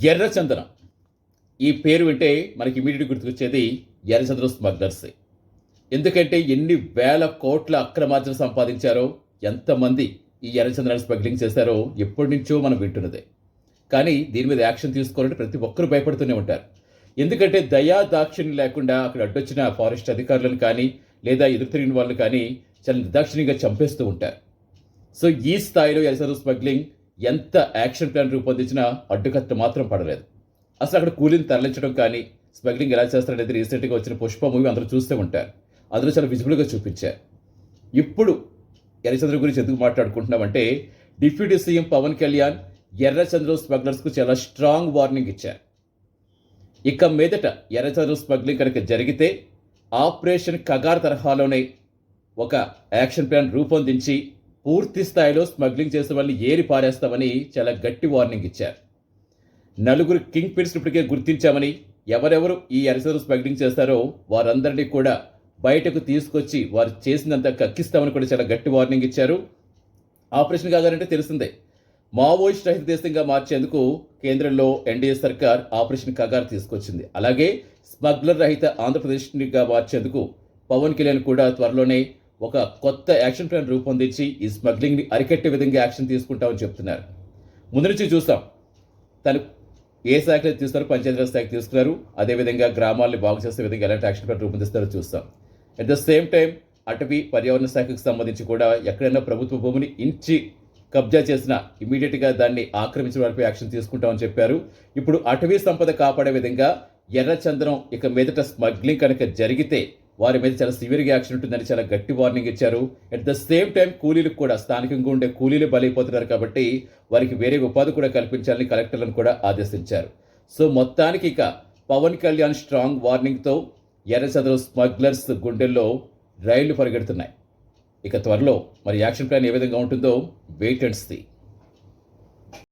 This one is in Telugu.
ఎర్రచందనం ఈ పేరు వింటే మనకి ఇమీడియట్ గుర్తుకొచ్చేది ఎర్రచందనం స్మగ్లర్సే. ఎందుకంటే ఎన్ని వేల కోట్ల అక్రమార్జన సంపాదించారో, ఎంతమంది ఈ ఎర్రచందనాన్ని స్మగ్లింగ్ చేశారో ఎప్పటి నుంచో మనం వింటున్నదే. కానీ దీని మీద యాక్షన్ తీసుకోవాలంటే ప్రతి ఒక్కరూ భయపడుతూనే ఉంటారు. ఎందుకంటే దయా దాక్షిణ్యం లేకుండా అక్కడ అడ్డొచ్చిన ఫారెస్ట్ అధికారులను కానీ, లేదా ఎదురు తిరిగిన వాళ్ళు కానీ చాలా నిర్దాక్షిణ్యంగా చంపేస్తూ ఉంటారు. సో ఈ స్థాయిలో ఎర్రచందనం స్మగ్లింగ్ ఎంత యాక్షన్ ప్లాన్ రూపొందించినా అడ్డుకట్ట మాత్రం పడలేదు. అసలు అక్కడ కూలీని తరలించడం కానీ, స్మగ్లింగ్ ఎలా చేస్తారనేది రీసెంట్గా వచ్చిన పుష్ప మూవీ అందరూ చూస్తూ ఉంటారు. అందులో చాలా విజిబుల్గా చూపించారు. ఇప్పుడు ఎర్రచంద్రం గురించి ఎందుకు మాట్లాడుకుంటున్నామంటే, డిప్యూటీ సీఎం పవన్ కళ్యాణ్ ఎర్రచంద్రం స్మగ్లర్స్కు చాలా స్ట్రాంగ్ వార్నింగ్ ఇచ్చారు. ఇక మీదట ఎర్రచంద్రం స్మగ్లింగ్ కనుక జరిగితే ఆపరేషన్ కగార్ తరహాలోనే ఒక యాక్షన్ ప్లాన్ రూపొందించి పూర్తి స్థాయిలో స్మగ్లింగ్ చేసే వాళ్ళని ఏరి పారేస్తామని చాలా గట్టి వార్నింగ్ ఇచ్చారు. నలుగురు కింగ్ పిన్స్ ఇప్పటికే గుర్తించామని, ఎవరెవరు ఈ ఎర్రచందనం స్మగ్లింగ్ చేస్తారో వారందరినీ కూడా బయటకు తీసుకొచ్చి వారు చేసినంత కక్కిస్తామని కూడా చాలా గట్టి వార్నింగ్ ఇచ్చారు. ఆపరేషన్ కాగారంటే తెలిసిందే, మావోయిస్ట్ రహిత దేశంగా మార్చేందుకు కేంద్రంలో ఎన్డీఏ సర్కార్ ఆపరేషన్ కగార్ తీసుకొచ్చింది. అలాగే స్మగ్లర్ రహిత ఆంధ్రప్రదేశ్గా మార్చేందుకు పవన్ కళ్యాణ్ కూడా త్వరలోనే ఒక కొత్త యాక్షన్ ప్లాన్ రూపొందించి ఈ స్మగ్లింగ్ని అరికట్టే విధంగా యాక్షన్ తీసుకుంటామని చెప్తున్నారు. ముందు నుంచి చూస్తాం, తను ఏ శాఖలో తీస్తారో పంచాయతీరాజ్ శాఖ తీసుకున్నారు, అదేవిధంగా గ్రామాల్ని బాగు చేసే విధంగా ఎలాంటి యాక్షన్ ప్లాన్ రూపొందిస్తారో చూస్తాం. అట్ ద సేమ్ టైం అటవీ పర్యావరణ శాఖకు సంబంధించి కూడా ఎక్కడైనా ప్రభుత్వ భూమిని ఇంచి కబ్జా చేసినా ఇమీడియట్గా దాన్ని ఆక్రమించిన వారిపై యాక్షన్ తీసుకుంటామని చెప్పారు. ఇప్పుడు అటవీ సంపద కాపాడే విధంగా ఎర్రచందనం ఇక మీదట స్మగ్లింగ్ కనుక జరిగితే వారి మీద చాలా సివియర్గా యాక్షన్ ఉంటుందని చాలా గట్టి వార్నింగ్ ఇచ్చారు. అట్ ద సేమ్ టైం కూలీలకు కూడా, స్థానికంగా ఉండే కూలీలు బలైపోతున్నారు కాబట్టి వారికి వేరే ఉపాధి కూడా కల్పించాలని కలెక్టర్లను కూడా ఆదేశించారు. సో మొత్తానికి ఇక పవన్ కళ్యాణ్ స్ట్రాంగ్ వార్నింగ్తో ఎర్రచందనం స్మగ్లర్స్ గుండెల్లో రైళ్లు పరిగెడుతున్నాయి. ఇక త్వరలో మరి యాక్షన్ ప్లాన్ ఏ విధంగా ఉంటుందో వెయిట్ అండ్ సీ.